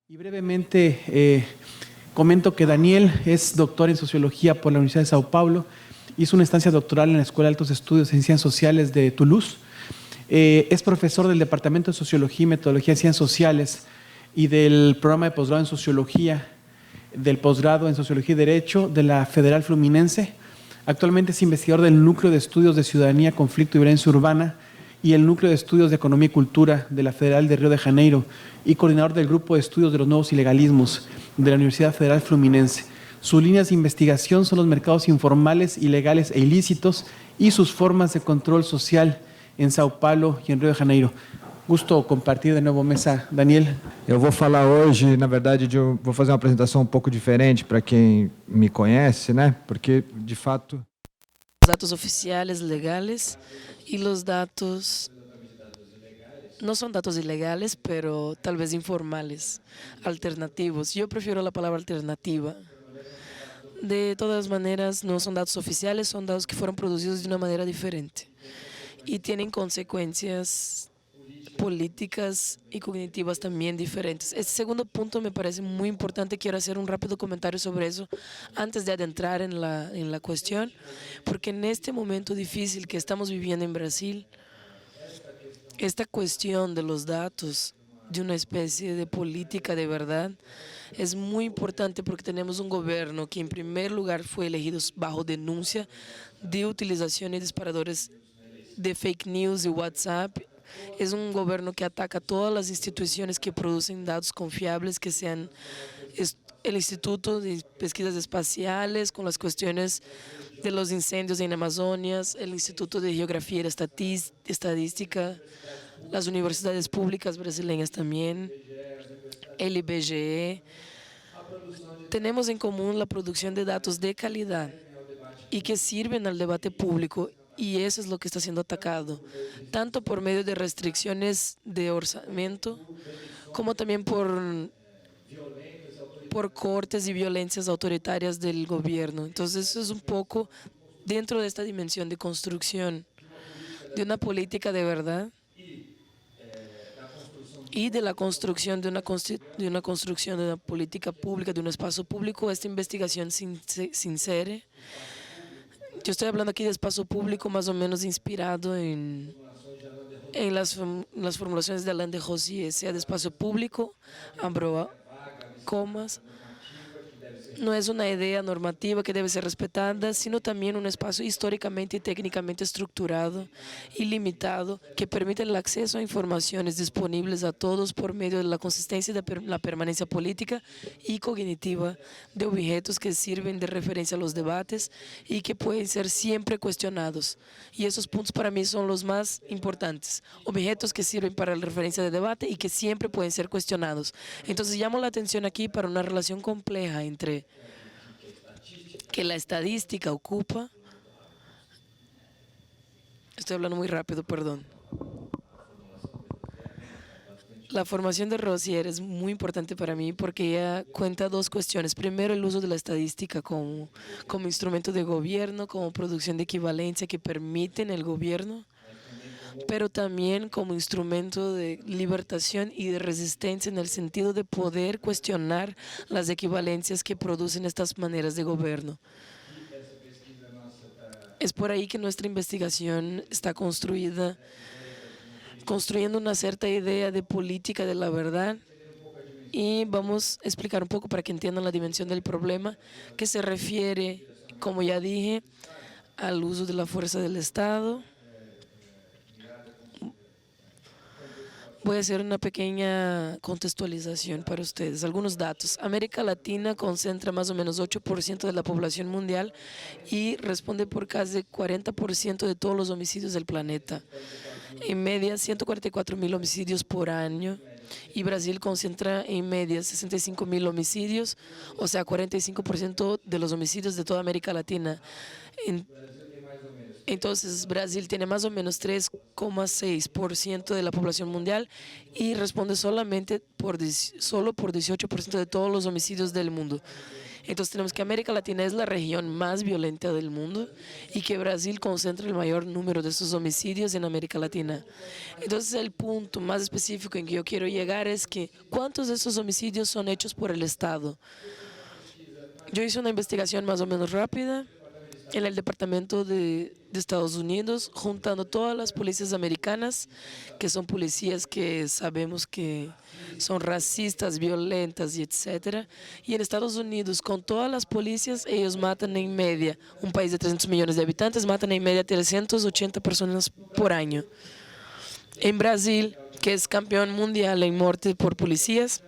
Y brevemente comento que Daniel es doctor en Sociología por la Universidad de Sao Paulo, hizo una estancia doctoral en la Escuela de Altos Estudios en Ciencias Sociales de Toulouse, es profesor del Departamento de Sociología y Metodología de Ciencias Sociales y del programa de posgrado en Sociología, del posgrado en Sociología y Derecho de la Federal Fluminense. Actualmente es investigador del Núcleo de Estudios de Ciudadanía, Conflicto y Violencia Urbana y el Núcleo de Estudios de Economía y Cultura de la Federal de Río de Janeiro y coordinador del Grupo de Estudios de los Nuevos Ilegalismos de la Universidad Federal Fluminense. Sus líneas de investigación son los mercados informales, ilegales e ilícitos y sus formas de control social en Sao Paulo y en Río de Janeiro. Gusto compartir de novo mesa, Daniel. Eu vou falar hoje, na verdade, vou fazer uma apresentação um pouco diferente para quem me conhece, né? Porque, de fato... Los datos oficiales legales y los datos no son datos ilegales, pero tal vez informales, alternativos. Yo prefiero la palabra alternativa. De todas maneras, no son datos oficiales, son datos que fueron producidos de una manera diferente y tienen consecuencias políticas y cognitivas también diferentes. Este segundo punto me parece muy importante. Quiero hacer un rápido comentario sobre eso antes de adentrar en la cuestión, porque en este momento difícil que estamos viviendo en Brasil, esta cuestión de los datos, de una especie de política de verdad, es muy importante porque tenemos un gobierno que en primer lugar fue elegido bajo denuncia de utilización de disparadores de fake news y WhatsApp. Es un gobierno que ataca todas las instituciones que producen datos confiables, que sean el Instituto de Pesquisas Espaciales con las cuestiones de los incendios en Amazonia, el Instituto de Geografía y Estadística, las universidades públicas brasileñas también, el IBGE. Tenemos en común la producción de datos de calidad y que sirven al debate público. Y eso es lo que está siendo atacado, tanto por medio de restricciones de orçamento, como también por cortes y violencias autoritarias del gobierno. Entonces, eso es un poco dentro de esta dimensión de construcción de una política de verdad y de la construcción de una construcción de una política pública, de un espacio público. Esta investigación sincera. Yo estoy hablando aquí de espacio público más o menos inspirado en las formulaciones de Alain de Rosier, sea de espacio público, abro comas. No es una idea normativa que debe ser respetada, sino también un espacio históricamente y técnicamente estructurado y limitado que permite el acceso a informaciones disponibles a todos por medio de la consistencia de la permanencia política y cognitiva de objetos que sirven de referencia a los debates y que pueden ser siempre cuestionados. Y esos puntos para mí son los más importantes. Objetos que sirven para la referencia de debate y que siempre pueden ser cuestionados. Entonces llamo la atención aquí para una relación compleja entre que la estadística ocupa. Estoy hablando muy rápido, perdón. La formación de Rosier es muy importante para mí porque ella cuenta dos cuestiones. Primero, el uso de la estadística como instrumento de gobierno, como producción de equivalencia que permiten el gobierno, pero también como instrumento de libertación y de resistencia en el sentido de poder cuestionar las equivalencias que producen estas maneras de gobierno. Es por ahí que nuestra investigación está construyendo una cierta idea de política de la verdad, y vamos a explicar un poco para que entiendan la dimensión del problema, que se refiere, como ya dije, al uso de la fuerza del Estado. Voy a hacer una pequeña contextualización para ustedes. Algunos datos. América Latina concentra más o menos 8% de la población mundial y responde por casi 40% de todos los homicidios del planeta. En media, 144.000 homicidios por año. Y Brasil concentra en media 65.000 homicidios, o sea, 45% de los homicidios de toda América Latina. Entonces, Brasil tiene más o menos 3,6% de la población mundial y responde solo por 18% de todos los homicidios del mundo. Entonces, tenemos que América Latina es la región más violenta del mundo y que Brasil concentra el mayor número de estos homicidios en América Latina. Entonces, el punto más específico en que yo quiero llegar es que ¿cuántos de estos homicidios son hechos por el Estado? Yo hice una investigación más o menos rápida en el Departamento de Estados Unidos, juntando todas las policías americanas, que son policías que sabemos que son racistas, violentas y etcétera. Y en Estados Unidos, con todas las policías, ellos matan en media, un país de 300 millones de habitantes, matan en media 380 personas por año. En Brasil, que es campeón mundial en muerte por policías,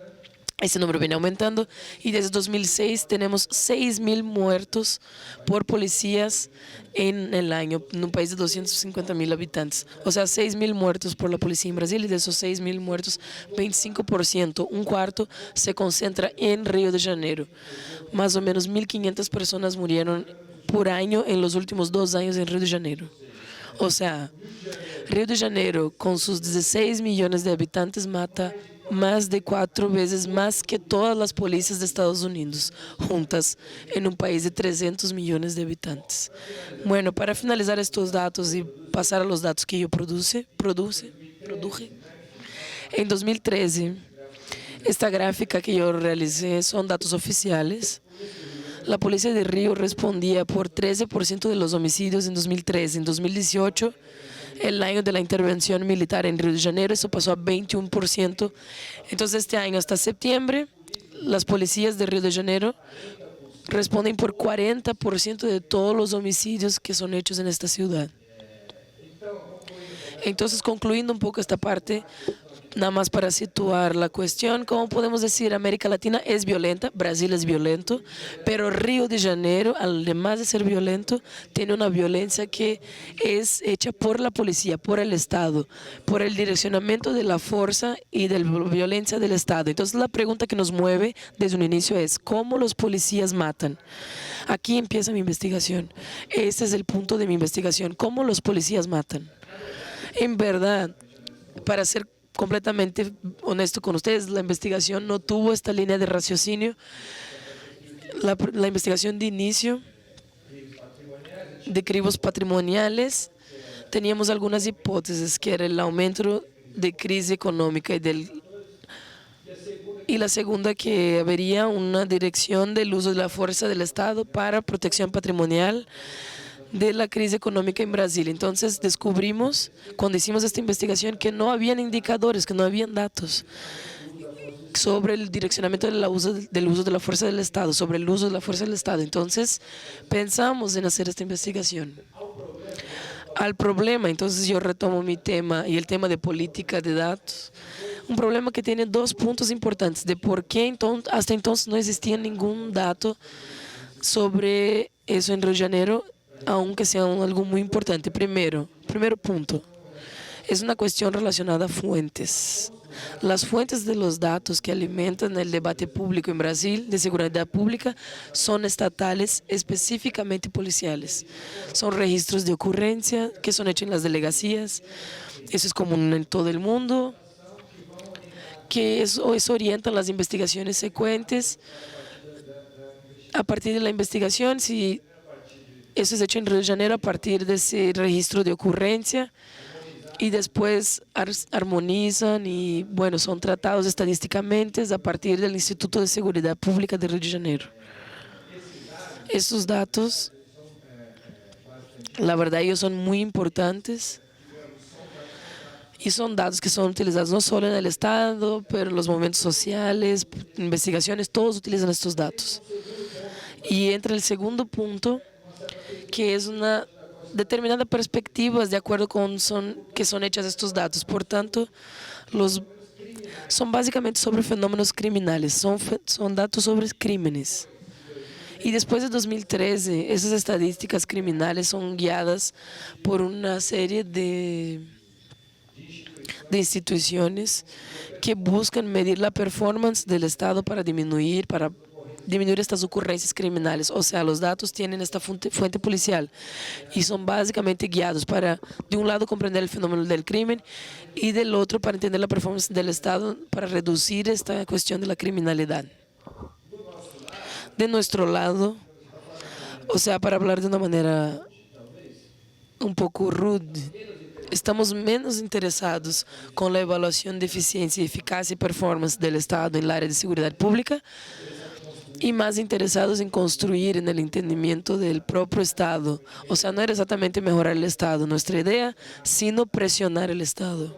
ese número viene aumentando y desde 2006 tenemos 6.000 muertos por policías en el año, en un país de 250.000 habitantes. O sea, 6.000 muertos por la policía en Brasil y de esos 6.000 muertos, 25%, un cuarto, se concentra en Río de Janeiro. Más o menos 1.500 personas murieron por año en los últimos 2 años en Río de Janeiro. O sea, Río de Janeiro, con sus 16 millones de habitantes, mata más de 4 veces más que todas las policías de Estados Unidos juntas en un país de 300 millones de habitantes. Bueno, para finalizar estos datos y pasar a los datos que yo produje, en 2013, esta gráfica que yo realicé son datos oficiales. La policía de Río respondía por 13% de los homicidios en 2013. En 2018, el año de la intervención militar en Río de Janeiro, eso pasó a 21%. Entonces, este año, hasta septiembre, las policías de Río de Janeiro responden por 40% de todos los homicidios que son hechos en esta ciudad. Entonces, concluyendo un poco esta parte, nada más para situar la cuestión, ¿cómo podemos decir? América Latina es violenta, Brasil es violento, pero Río de Janeiro, además de ser violento, tiene una violencia que es hecha por la policía, por el Estado, por el direccionamiento de la fuerza y de la violencia del Estado. Entonces la pregunta que nos mueve desde un inicio es, ¿cómo los policías matan? Aquí empieza mi investigación. Este es el punto de mi investigación, ¿cómo los policías matan? En verdad, para ser completamente honesto con ustedes, la investigación no tuvo esta línea de raciocinio. La investigación de inicio de cribos patrimoniales, teníamos algunas hipótesis, que era el aumento de crisis económica y la segunda, que habría una dirección del uso de la fuerza del Estado para protección patrimonial de la crisis económica en Brasil. Entonces descubrimos, cuando hicimos esta investigación, que no habían indicadores, que no habían datos sobre el direccionamiento del uso de la fuerza del Estado, sobre el uso de la fuerza del Estado. Entonces pensamos en hacer esta investigación. Al problema, entonces yo retomo mi tema y el tema de política de datos. Un problema que tiene 2 puntos importantes de por qué hasta entonces no existía ningún dato sobre eso en Río de Janeiro, aunque sea algo muy importante. Primer punto, es una cuestión relacionada a fuentes. Las fuentes de los datos que alimentan el debate público en Brasil de seguridad pública son estatales, específicamente policiales. Son registros de ocurrencia que son hechos en las delegacias. Eso es común en todo el mundo, que eso orientan las investigaciones secuentes. A partir de la investigación, si eso es hecho en Río de Janeiro a partir de ese registro de ocurrencia y después armonizan y, bueno, son tratados estadísticamente a partir del Instituto de Seguridad Pública de Río de Janeiro. Estos datos, la verdad, ellos son muy importantes y son datos que son utilizados no solo en el Estado, pero en los movimientos sociales, investigaciones, todos utilizan estos datos. Y entra el segundo punto, que es una determinada perspectiva de acuerdo con que son hechas estos datos. Por tanto, son básicamente sobre fenómenos criminales, son datos sobre crímenes. Y después de 2013, esas estadísticas criminales son guiadas por una serie de instituciones que buscan medir la performance del Estado para disminuir estas ocurrencias criminales. O sea, los datos tienen esta fuente policial y son básicamente guiados para, de un lado, comprender el fenómeno del crimen y del otro, para entender la performance del Estado para reducir esta cuestión de la criminalidad. De nuestro lado, o sea, para hablar de una manera un poco rude, estamos menos interesados con la evaluación de eficiencia, eficacia y performance del Estado en el área de seguridad pública y más interesados en construir en el entendimiento del propio Estado. O sea, no era exactamente mejorar el Estado, nuestra idea, sino presionar el Estado.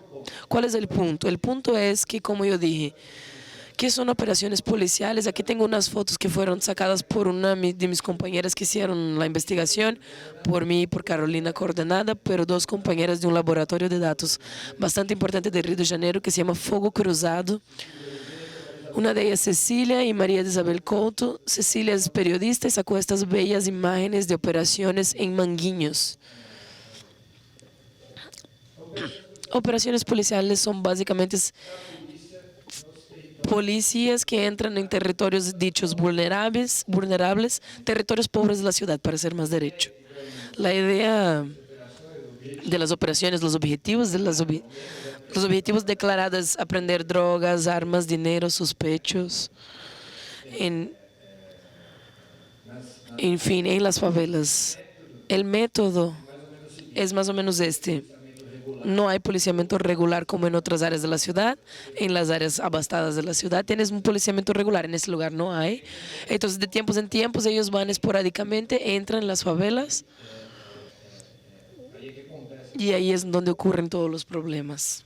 ¿Cuál es el punto? El punto es que, como yo dije, ¿qué son operaciones policiales? Aquí tengo unas fotos que fueron sacadas por una de mis compañeras que hicieron la investigación, por mí y por Carolina coordenada, pero dos compañeras de un laboratorio de datos bastante importante de Río de Janeiro que se llama Fogo Cruzado. Una de ellas, Cecilia y María de Isabel Couto. Cecilia es periodista y sacó estas bellas imágenes de operaciones en Manguinhos. Operaciones policiales son básicamente policías que entran en territorios dichos vulnerables, territorios pobres de la ciudad, para ser más derecho. La idea de las operaciones, los objetivos declarados: aprender drogas, armas, dinero, sospechos, en fin, en las favelas. El método es más o menos este. No hay policiamiento regular como en otras áreas de la ciudad. En las áreas abastadas de la ciudad tienes un policiamiento regular, en este lugar no hay. Entonces, de tiempos en tiempos, ellos van esporádicamente, entran en las favelas y ahí es donde ocurren todos los problemas.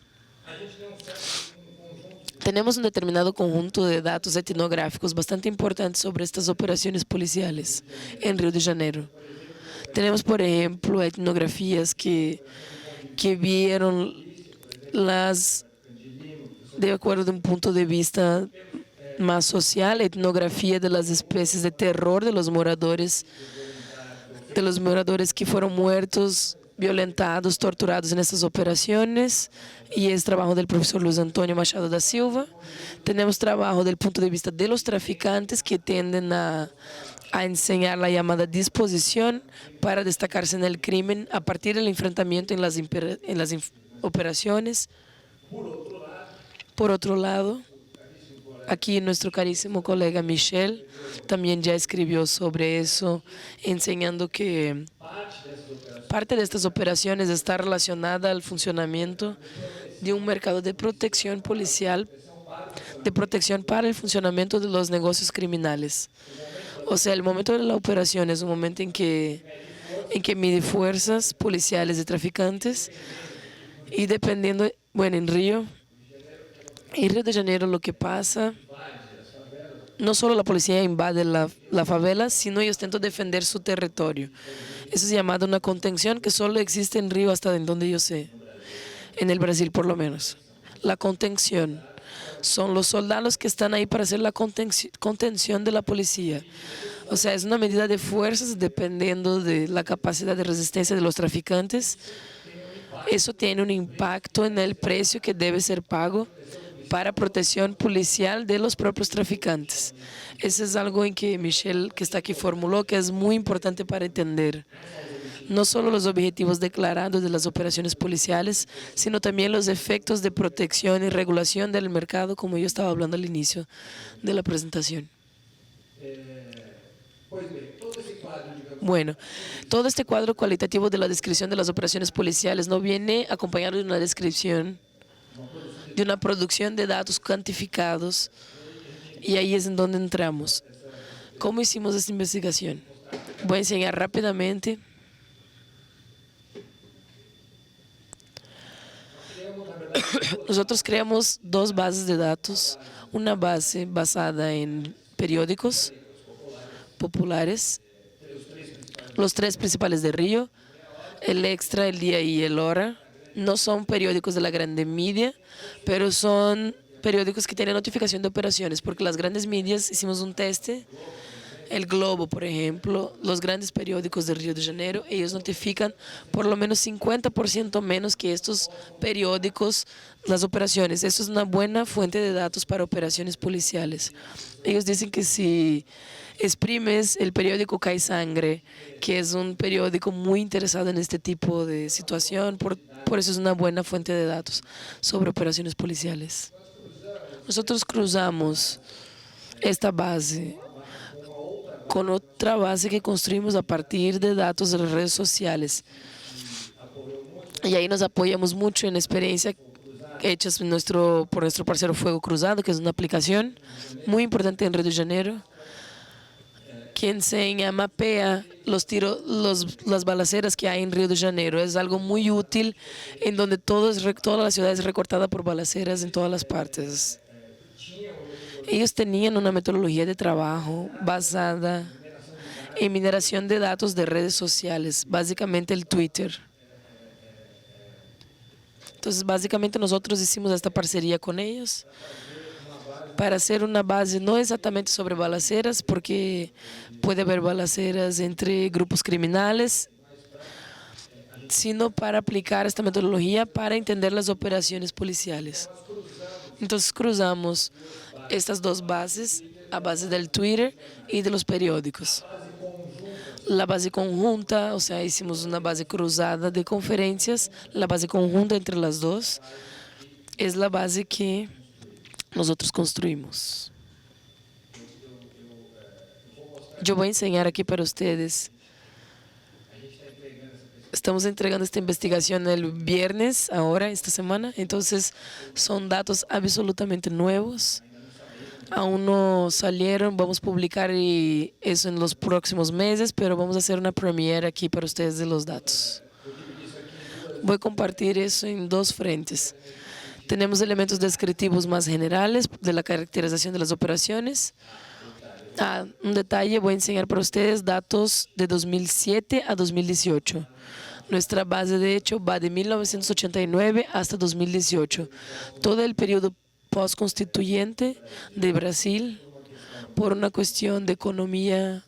Tenemos un determinado conjunto de datos etnográficos bastante importantes sobre estas operaciones policiales en Río de Janeiro. Tenemos, por ejemplo, etnografías que vieron de acuerdo de un punto de vista más social, etnografía de las especies de terror de los moradores que fueron muertos, violentados, torturados en estas operaciones, y es trabajo del profesor Luis Antonio Machado da Silva. Tenemos trabajo del punto de vista de los traficantes que tienden a enseñar la llamada disposición para destacarse en el crimen a partir del enfrentamiento en las operaciones. Por otro lado, aquí nuestro carísimo colega Michel también ya escribió sobre eso, enseñando que parte de estas operaciones está relacionada al funcionamiento de un mercado de protección policial, de protección para el funcionamiento de los negocios criminales. O sea, el momento de la operación es un momento en que mide fuerzas policiales y traficantes, y dependiendo, bueno, en Río de Janeiro lo que pasa, no solo la policía invade la favela, sino ellos intentan defender su territorio. Eso es llamado una contención, que solo existe en Río hasta donde yo sé, en el Brasil por lo menos. La contención son los soldados que están ahí para hacer la contención de la policía. O sea, es una medida de fuerzas dependiendo de la capacidad de resistencia de los traficantes. Eso tiene un impacto en el precio que debe ser pago para protección policial de los propios traficantes. Eso es algo en que Michel, que está aquí, formuló, que es muy importante para entender no solo los objetivos declarados de las operaciones policiales, sino también los efectos de protección y regulación del mercado, como yo estaba hablando al inicio de la presentación. Bueno, todo este cuadro cualitativo de la descripción de las operaciones policiales no viene acompañado de una descripción, de una producción de datos cuantificados, y ahí es en donde entramos. ¿Cómo hicimos esta investigación? Voy a enseñar rápidamente. Nosotros creamos dos bases de datos, una base basada en periódicos populares, los tres principales de Río, el Extra, el Día y el Hora. No son periódicos de la grande media, pero son periódicos que tienen notificación de operaciones, porque las grandes medias hicimos un teste El Globo, por ejemplo, los grandes periódicos de Río de Janeiro, ellos notifican por lo menos 50% menos que estos periódicos las operaciones. Eso es una buena fuente de datos para operaciones policiales. Ellos dicen que si exprimes el periódico Cae Sangre, que es un periódico muy interesado en este tipo de situación, por eso es una buena fuente de datos sobre operaciones policiales. Nosotros cruzamos esta base con otra base que construimos a partir de datos de las redes sociales. Y ahí nos apoyamos mucho en experiencia hechas por nuestro parceiro Fuego Cruzado, que es una aplicación muy importante en Río de Janeiro, que enseña, mapea las balaceras que hay en Río de Janeiro. Es algo muy útil en donde toda la ciudad es recortada por balaceras en todas las partes. Ellos tenían una metodología de trabajo basada en mineración de datos de redes sociales, básicamente el Twitter. Entonces, básicamente nosotros hicimos esta parcería con ellos para hacer una base no exactamente sobre balaceras, porque puede haber balaceras entre grupos criminales, sino para aplicar esta metodología para entender las operaciones policiales. Entonces cruzamos estas dos bases, a base del Twitter y de los periódicos. La base conjunta, o sea, hicimos una base cruzada de conferencias. La base conjunta entre las dos es la base que nosotros construimos. Yo voy a enseñar aquí para ustedes. Estamos entregando esta investigación el viernes, ahora, esta semana. Entonces, son datos absolutamente nuevos. Aún no salieron, vamos a publicar eso en los próximos meses, pero vamos a hacer una premiere aquí para ustedes de los datos. Voy a compartir eso en dos frentes. Tenemos elementos descriptivos más generales de la caracterización de las operaciones. Un detalle, voy a enseñar para ustedes datos de 2007 a 2018. Nuestra base, de hecho, va de 1989 hasta 2018. Todo el periodo post-constituyente de Brasil, por una cuestión de economía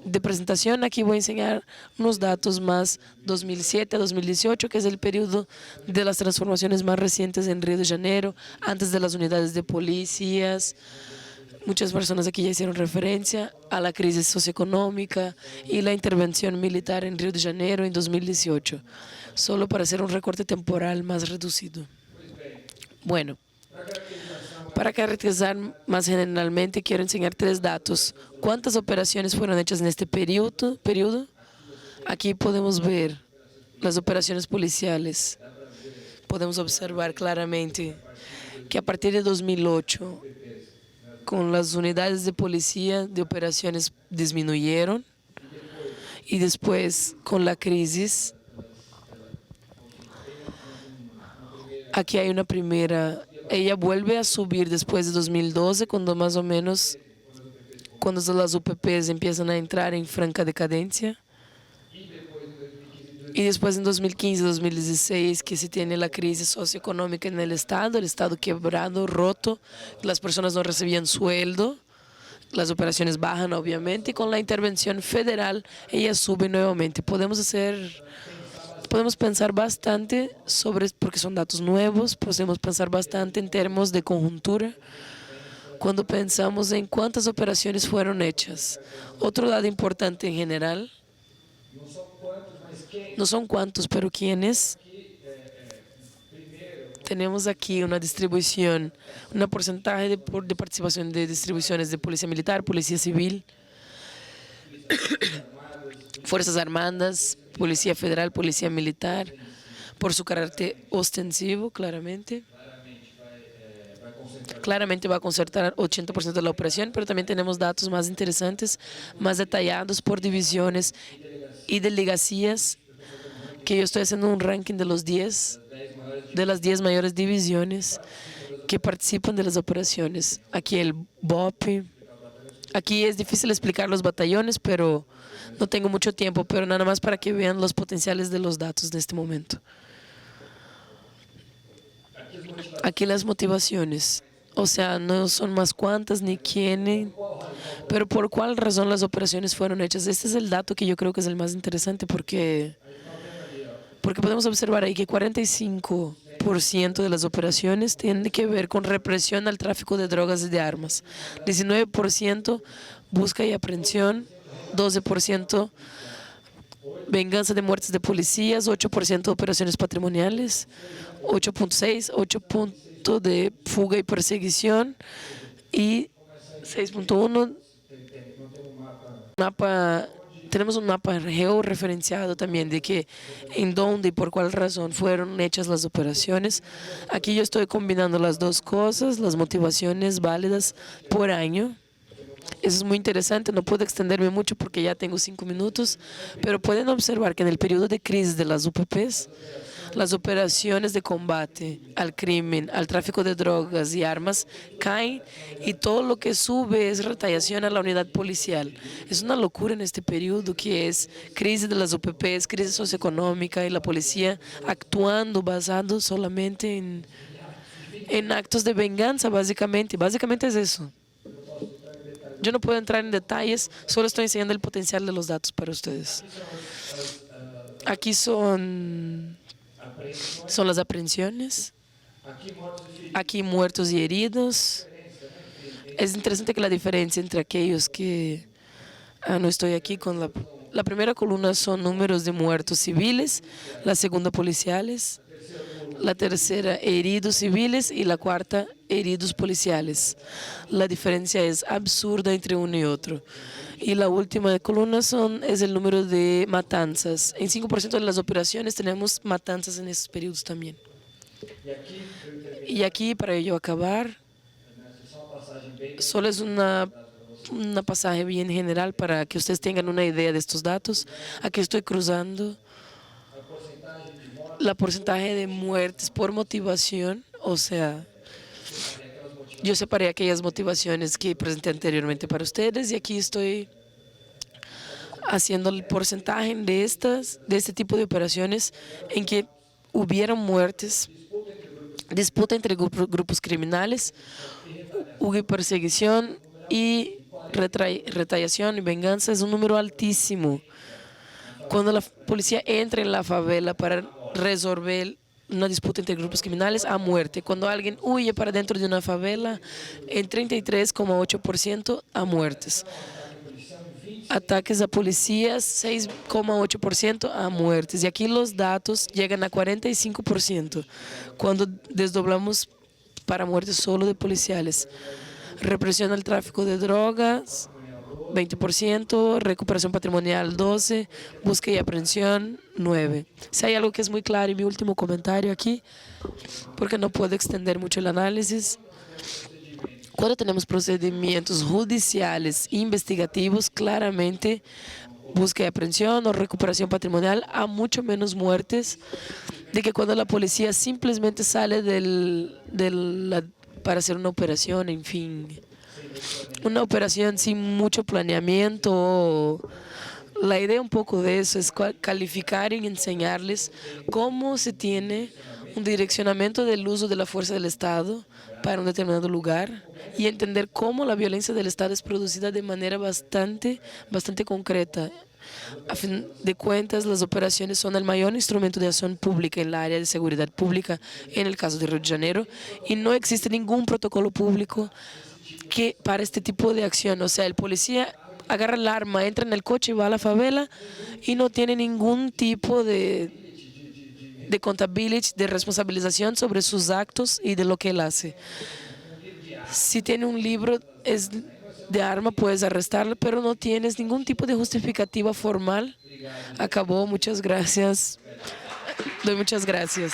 de presentación. Aquí voy a enseñar unos datos más 2007 a 2018, que es el periodo de las transformaciones más recientes en Río de Janeiro, antes de las unidades de policías. Muchas personas aquí ya hicieron referencia a la crisis socioeconómica y la intervención militar en Río de Janeiro en 2018, solo para hacer un recorte temporal más reducido. Bueno, para caracterizar más generalmente, quiero enseñar tres datos. ¿Cuántas operaciones fueron hechas en este periodo? Aquí podemos ver las operaciones policiales. Podemos observar claramente que a partir de 2008, con las unidades de policía de operaciones disminuyeron, y después con la crisis, aquí hay una primera. Ella vuelve a subir después de 2012, cuando más o menos, cuando las UPPs empiezan a entrar en franca decadencia. Y después en 2015, 2016, que se tiene la crisis socioeconómica en el Estado quebrado, roto, las personas no recibían sueldo, las operaciones bajan obviamente, y con la intervención federal ella sube nuevamente. Podemos pensar bastante porque son datos nuevos, podemos pensar bastante en términos de conjuntura cuando pensamos en cuántas operaciones fueron hechas. Otro dato importante en general, no son cuántos, pero quiénes. Tenemos aquí una distribución, un porcentaje de participación de distribuciones de policía militar, policía civil, Fuerzas Armadas, Policía Federal, Policía Militar, por su carácter ostensivo, claramente. Claramente va a concertar 80% de la operación, pero también tenemos datos más interesantes, más detallados por divisiones y delegacias, que yo estoy haciendo un ranking de las 10 mayores divisiones que participan de las operaciones. Aquí el BOP. Aquí es difícil explicar los batallones, pero no tengo mucho tiempo, pero nada más para que vean los potenciales de los datos de este momento. Aquí las motivaciones, o sea, no son más cuántas ni quiénes, Pero ¿por cuál razón las operaciones fueron hechas? Este es el dato que yo creo que es el más interesante porque podemos observar ahí que 45% de las operaciones tienen que ver con represión al tráfico de drogas y de armas. 19% busca y aprehensión, 12% venganza de muertes de policías, 8% operaciones patrimoniales, 8.6% de fuga y perseguición y 6.1 mapa. Tenemos un mapa georreferenciado también de que en dónde y por cuál razón fueron hechas las operaciones. Aquí yo estoy combinando las dos cosas, las motivaciones válidas por año. Eso es muy interesante, no puedo extenderme mucho porque ya tengo 5 minutos, pero pueden observar que en el periodo de crisis de las UPPs, las operaciones de combate al crimen, al tráfico de drogas y armas caen y todo lo que sube es retaliación a la unidad policial. Es una locura en este periodo que es crisis de las UPPs, crisis socioeconómica y la policía actuando basado solamente en actos de venganza, básicamente. Básicamente es eso. Yo no puedo entrar en detalles, solo estoy enseñando el potencial de los datos para ustedes. Aquí son las aprehensiones. Aquí muertos y heridos. Es interesante que la diferencia entre aquellos que... no estoy aquí con la primera columna son números de muertos civiles, la segunda policiales, la tercera heridos civiles y la cuarta heridos policiales. La diferencia es absurda entre uno y otro. Y la última columna es el número de matanzas. En 5% de las operaciones tenemos matanzas en esos periodos también. Y aquí, para ello acabar, solo es una pasaje bien general para que ustedes tengan una idea de estos datos. Aquí estoy cruzando la porcentaje de muertes por motivación, o sea, yo separé aquellas motivaciones que presenté anteriormente para ustedes y aquí estoy haciendo el porcentaje de este tipo de operaciones en que hubieron muertes, disputa entre grupos criminales, hubo perseguición y retaliación y venganza. Es un número altísimo. Cuando la policía entra en la favela para resolver una disputa entre grupos criminales, a muerte. Cuando alguien huye para dentro de una favela, en 33,8% a muertes. Ataques a policías, 6,8% a muertes. Y aquí los datos llegan a 45% cuando desdoblamos para muertes solo de policiales. Represión al tráfico de drogas, 20%, recuperación patrimonial 12%, búsqueda y aprehensión 9%. Si hay algo que es muy claro y mi último comentario aquí, porque no puedo extender mucho el análisis, cuando tenemos procedimientos judiciales e investigativos, claramente búsqueda y aprehensión o recuperación patrimonial, hay mucho menos muertes de que cuando la policía simplemente sale para hacer una operación, en fin. Una operación sin mucho planeamiento. La idea un poco de eso es calificar y enseñarles cómo se tiene un direccionamiento del uso de la fuerza del Estado para un determinado lugar y entender cómo la violencia del Estado es producida de manera bastante concreta. A fin de cuentas, las operaciones son el mayor instrumento de acción pública en la área de seguridad pública en el caso de Río de Janeiro y no existe ningún protocolo público que para este tipo de acción. O sea, el policía agarra el arma, entra en el coche y va a la favela y no tiene ningún tipo de contabilidad, de responsabilización sobre sus actos y de lo que él hace. Si tiene un libro de arma, puedes arrestarlo, pero no tienes ningún tipo de justificativa formal. Acabó, muchas gracias. Doy muchas gracias.